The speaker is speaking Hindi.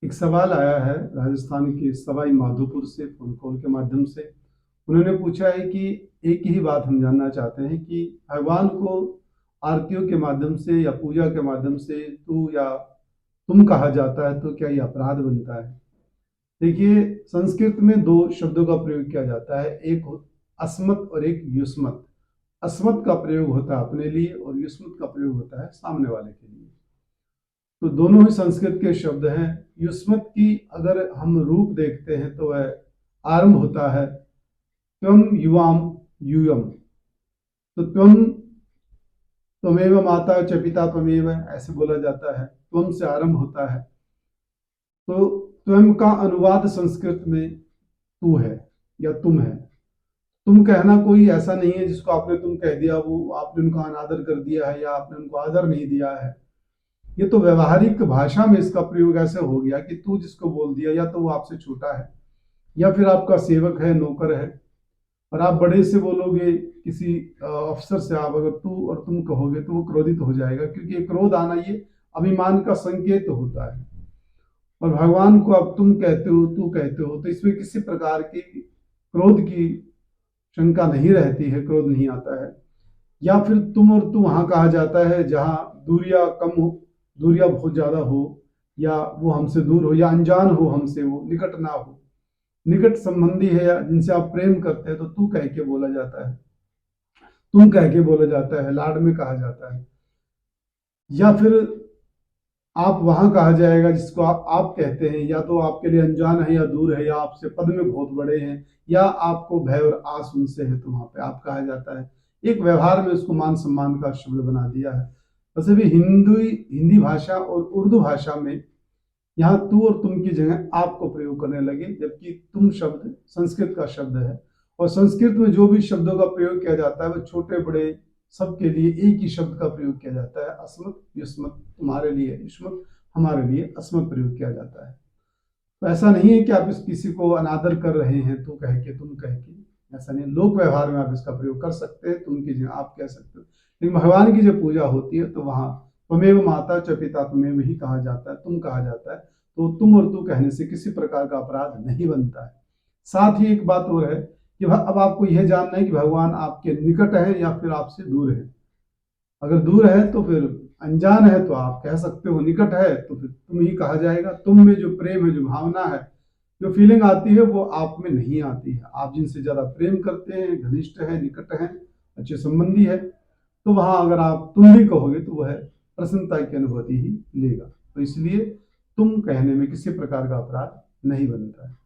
एक सवाल आया है राजस्थान के सवाई माधोपुर से फोन कॉल के माध्यम से। उन्होंने पूछा है कि एक ही बात हम जानना चाहते हैं कि भगवान को आरतियों के माध्यम से या पूजा के माध्यम से तू या तुम कहा जाता है तो क्या ये अपराध बनता है? देखिए, संस्कृत में दो शब्दों का प्रयोग किया जाता है, एक अस्मत् और एक युष्मत्। अस्मत् का प्रयोग होता है अपने लिए और युष्मत् का प्रयोग होता है सामने वाले के लिए। तो दोनों ही संस्कृत के शब्द हैं। युष्मत की अगर हम रूप देखते हैं तो वह आरंभ होता है त्वम युवाम यूयम। तो त्वमेव माता च पिता त्वमेव, ऐसे बोला जाता है। त्वम से आरंभ होता है। तो त्वम का अनुवाद संस्कृत में तू है या तुम है। तुम कहना कोई ऐसा नहीं है जिसको आपने तुम कह दिया, वो आपने उनका अनादर कर दिया है या आपने उनको आदर नहीं दिया है। ये तो व्यवहारिक भाषा में इसका प्रयोग ऐसे हो गया कि तू जिसको बोल दिया, या तो वो आपसे छोटा है या फिर आपका सेवक है, नौकर है। और आप बड़े से बोलोगे किसी अफसर से, आप अगर तू और तुम कहोगे तो वो क्रोधित हो जाएगा, क्योंकि ये क्रोध आना ये अभिमान का संकेत होता है। और भगवान को अब तुम कहते हो, तू कहते हो, तो इसमें किसी प्रकार की क्रोध की शंका नहीं रहती है, क्रोध नहीं आता है। या फिर तुम और तू वहां कहा जाता है जहां दूरियां कम हो, दूरियां बहुत ज्यादा हो, या वो हमसे दूर हो, या अनजान हो हमसे, वो निकट ना हो। निकट संबंधी है या जिनसे आप प्रेम करते हैं तो तू कह के बोला जाता है, तुम कह के बोला जाता है, लाड में कहा जाता है। या फिर आप वहां कहा जाएगा जिसको आप कहते हैं, या तो आपके लिए अनजान है या दूर है, या आपसे पद में बहुत बड़े हैं, या आपको भय और आस उनसे है, तो वहां पे आप कहा जाता है। एक व्यवहार में उसको मान सम्मान का शब्द बना दिया है। वैसे भी हिंदी भाषा और उर्दू भाषा में यहाँ तू और तुम की जगह आप को प्रयोग करने लगे, जबकि तुम शब्द संस्कृत का शब्द है। और संस्कृत में जो भी शब्दों का प्रयोग किया जाता है वह छोटे बड़े सबके लिए एक ही शब्द का प्रयोग किया जाता है। अस्मत् युष्मत् तुम्हारे लिए, युष्मत् हमारे लिए, अस्मत् प्रयोग किया जाता है। तो ऐसा नहीं है कि आप इस किसी को अनादर कर रहे हैं तू कह के, तुम कह के, ऐसा नहीं। लोक व्यवहार में आप इसका प्रयोग कर सकते हैं, तुम की जगह आप कह सकते हो। लेकिन भगवान की जब पूजा होती है तो वहां त्वमेव माता च पिता त्वमेव ही कहा जाता है, तुम कहा जाता है। तो तुम और तू कहने से किसी प्रकार का अपराध नहीं बनता है। साथ ही एक बात और है कि अब आपको यह जानना है कि भगवान आपके निकट है या फिर आपसे दूर है। अगर दूर है तो फिर अनजान है तो आप कह सकते हो, निकट है तो फिर तुम ही कहा जाएगा। तुम में जो प्रेम है, जो भावना है, जो फीलिंग आती है, वो आप में नहीं आती है। आप जिनसे ज्यादा प्रेम करते हैं, घनिष्ठ है, निकट है, अच्छे संबंधी है, तो वहां अगर आप तुम भी कहोगे तो वह प्रसन्नता की अनुभूति ही लेगा। तो इसलिए तुम कहने में किसी प्रकार का अपराध नहीं बनता है।